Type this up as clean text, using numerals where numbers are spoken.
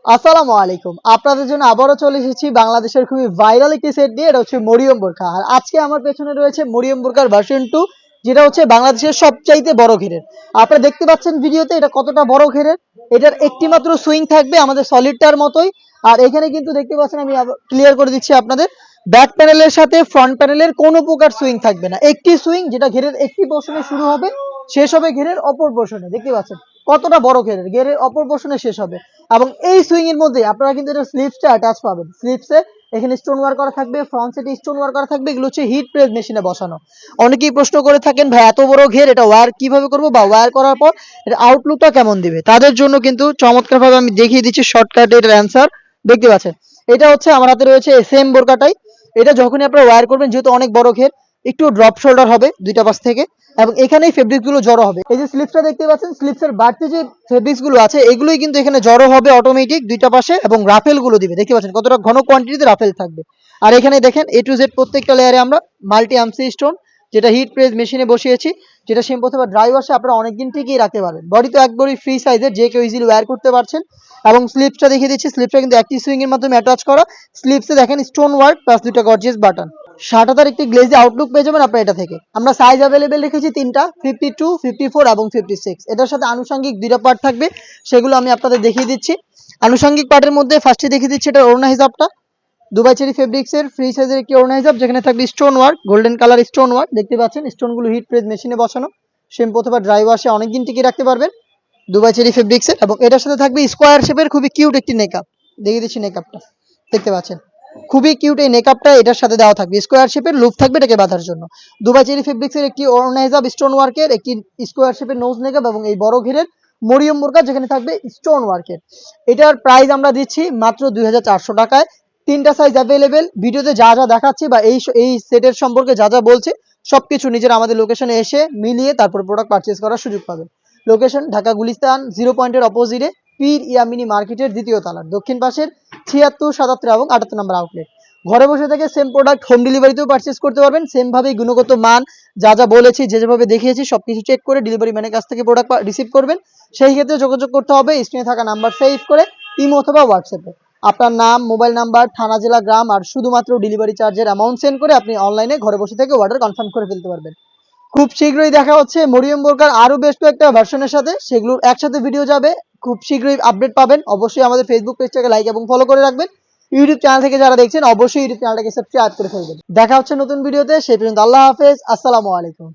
আসসালামু আলাইকুম। আপনাদের জন্য আবারও চলে এসেছি বাংলাদেশের খুবই ভাইরাল একটি সেট নিয়ে। এটা হচ্ছে মরিয়ম বোরকা। আর আজকে আমার পেছনে রয়েছে মরিয়ম বোরকার ভার্সন 2, যেটা হচ্ছে বাংলাদেশের সবচাইতে বড় ঘেরের। আপনারা দেখতে পাচ্ছেন ভিডিওতে এটা কতটা বড় ঘেরের। এটার একটি মাত্র সুইং থাকবে আমাদের সলিডটার মতোই। আর এখানে কিন্তু দেখতে পাচ্ছেন, আমি ক্লিয়ার করে দিচ্ছি আপনাদের, ব্যাক প্যানেলের সাথে ফ্রন্ট প্যানেলের কোনো প্রকার সুইং থাকবে না। একটি সুইং যেটা ঘেরের একটি পোর্শনে শুরু হবে, শেষ হবে ঘেরের অপর পোর্শনে। দেখতে পাচ্ছেন কতটা বড় ঘেরের অপর পোর্শনে শেষ হবে। এবং এই সুইং এর মধ্যে আপনারা কিন্তু এটা স্লিপসটা অ্যাটাচ পাবেন। স্লিপসে এখানে স্টোন ওয়ার্ক করা থাকবে, ফ্রন্ট সেটে স্টোন ওয়ার্ক করা থাকবে। এগুলো হচ্ছে হিট প্রেস মেশিনে বসানো। অনেকেই প্রশ্ন করে থাকেন, ভাই এত বড় ঘের এটা ওয়্যার কিভাবে করব, বা ওয়্যার করার পর এটা আউটলুকটা কেমন দিবে। তাদের জন্য কিন্তু চমৎকারভাবে আমি দেখিয়ে দিচ্ছি শর্টকাটে এটার অ্যান্সার। দেখতে পাচ্ছেন এটা হচ্ছে আমার হাতে রয়েছে সেম বোরকাটাই। এটা যখনই আপনারা ওয়্যার করবেন, যেহেতু অনেক বড় ঘের, একটু ড্রপ শোল্ডার হবে দুইটা পাশ থেকে, এবং এখানেই ফেব্রিক্স গুলো জড়ো হবে। এই যে স্লিপসটা দেখতে পাচ্ছেন, স্লিপসের বাড়তি যে ফেব্রিক্স গুলো আছে এগুলোই কিন্তু এখানে জড়ো হবে অটোমেটিক দুইটা পাশে, এবং রাফেল গুলো দিবে। দেখতে পাচ্ছেন কতটা ঘন কোয়ান্টিটিতে রাফেল থাকবে। আর এখানে দেখেন A to Z প্রত্যেকটা লেয়ারে আমরা মাল্টি আমসি স্টোন, যেটা হিট প্রেস মেশিনে বসিয়েছি, যেটা শ্যাম্পু অথবা ড্রাই ওয়াশে আপনারা অনেকদিন ঠিকই রাখতে পারবেন। বডি তো একবারই ফ্রি সাইজের, যে কেউ ইজিলি ওয়্যার করতে পারছেন। এবং স্লিপসটা দেখিয়ে দিচ্ছি, স্লিপসটা কিন্তু একটি সুইং এর মাধ্যমে অ্যাটাচ করা। স্লিপসে দেখেন স্টোন ওয়ার্ক প্লাস দুইটা গর্জিয়াস বাটন। শার্টাটার একটি গ্লেজি আউটলুক পেয়ে যাবেন আপনারা এটা থেকে। আমরা সাইজ অ্যাভেলেবেল রেখেছি তিনটা, 52, 54 এবং 56। এটার সাথে আনুষঙ্গিক দুইটা পার্ট থাকবে, সেগুলো আমি আপনাদের দেখিয়ে দিচ্ছি। আনুষঙ্গিক পার্টের মধ্যে ফার্স্টে দেখিয়ে দিচ্ছি এটা ওড়না হিসাবটা। দুবাই চেরি ফেব্রিক্সের ফ্রি সাইজের একটি ওড়না হিসাব, যেখানে থাকবে stone work, golden colour stone work. দেখতে পাচ্ছেন স্টোনগুলো হিট প্রেস মেশিনে বসানো, শ্যাম্পু অথবা ড্রাই ওয়াশে অনেকদিন টিকিয়ে রাখতে পারবেন দুবাই চেরি ফেব্রিক্সের। এবং এটার সাথে থাকবে স্কোয়ার শেপের খুবই কিউট একটি নেকআপ। দেখিয়ে দিচ্ছি নেকআপটা, দেখতে পাচ্ছেন খুবই কিউট এই নেকআপটা এটার সাথে দেওয়া থাকবে। স্কোয়ার শেপের লুপ থাকবে এটাকে বাঁধার জন্য। দুবাই চেরি ফেব্রিক্সের একটি ওড়না হিসাব স্টোন ওয়ার্কের, একটি স্কোয়ার শেপের নোজ নেকআপ, এবং এই বড় ঘেরের মরিয়ম বোরকা যেখানে থাকবে স্টোন ওয়ার্কের। এটার প্রাইস আমরা দিচ্ছি মাত্র 2400 টাকায়। তিনটা সাইজ অ্যাভেলেবেল। ভিডিওতে যা যা দেখাচ্ছি বা এই সেটের সম্পর্কে যা যা বলছি সবকিছু নিজের আমাদের লোকেশনে এসে মিলিয়ে তারপর প্রোডাক্ট পারচেজ করার সুযোগ পাবেন। লোকেশন ঢাকা গুলিস্তান 0 পয়েন্টের অপোজিটে পীর ইয়ামিনী মার্কেটের দ্বিতীয় তলার দক্ষিণ পাশের 76, 77 এবং 78 নম্বর আউটলেট। ঘরে বসে থেকে সেম প্রোডাক্ট হোম ডেলিভারিতেও পারচেজ করতে পারবেন। সেমভাবেই গুণগত মান যা যা বলেছি, যেভাবে দেখিয়েছি সবকিছু চেক করে ডেলিভারি ম্যানের কাছ থেকে প্রোডাক্ট রিসিভ করবেন। সেই ক্ষেত্রে যোগাযোগ করতে হবে স্ক্রিনে থাকা নাম্বার সেভ করে ইমো অথবা হোয়াটসঅ্যাপে। আপনার নাম, মোবাইল নাম্বার, থানা, জেলা, গ্রাম আর শুধুমাত্র ডেলিভারি চার্জের অ্যামাউন্ট সেন্ড করে আপনি অনলাইনে ঘরে বসে থেকে অর্ডার কনফার্ম করে ফেলতে পারবেন। খুব শীঘ্রই দেখা হচ্ছে মরিয়ম বোরকার আরো বেশ কয়েকটা ভার্সনের সাথে, সেগুলোর একসাথে ভিডিও যাবে। খুব শীঘ্রই আপডেট পাবেন। অবশ্যই আমাদের ফেসবুক পেজটাকে লাইক এবং ফলো করে রাখবেন। ইউটিউব চ্যানেল থেকে যারা দেখছেন অবশ্যই ইউটিউব চ্যানেলটাকে সাবস্ক্রাইব করে ফেলবেন। দেখা হচ্ছে নতুন ভিডিওতে, সেই পর্যন্ত আল্লাহ হাফেজ, আসসালামু আলাইকুম।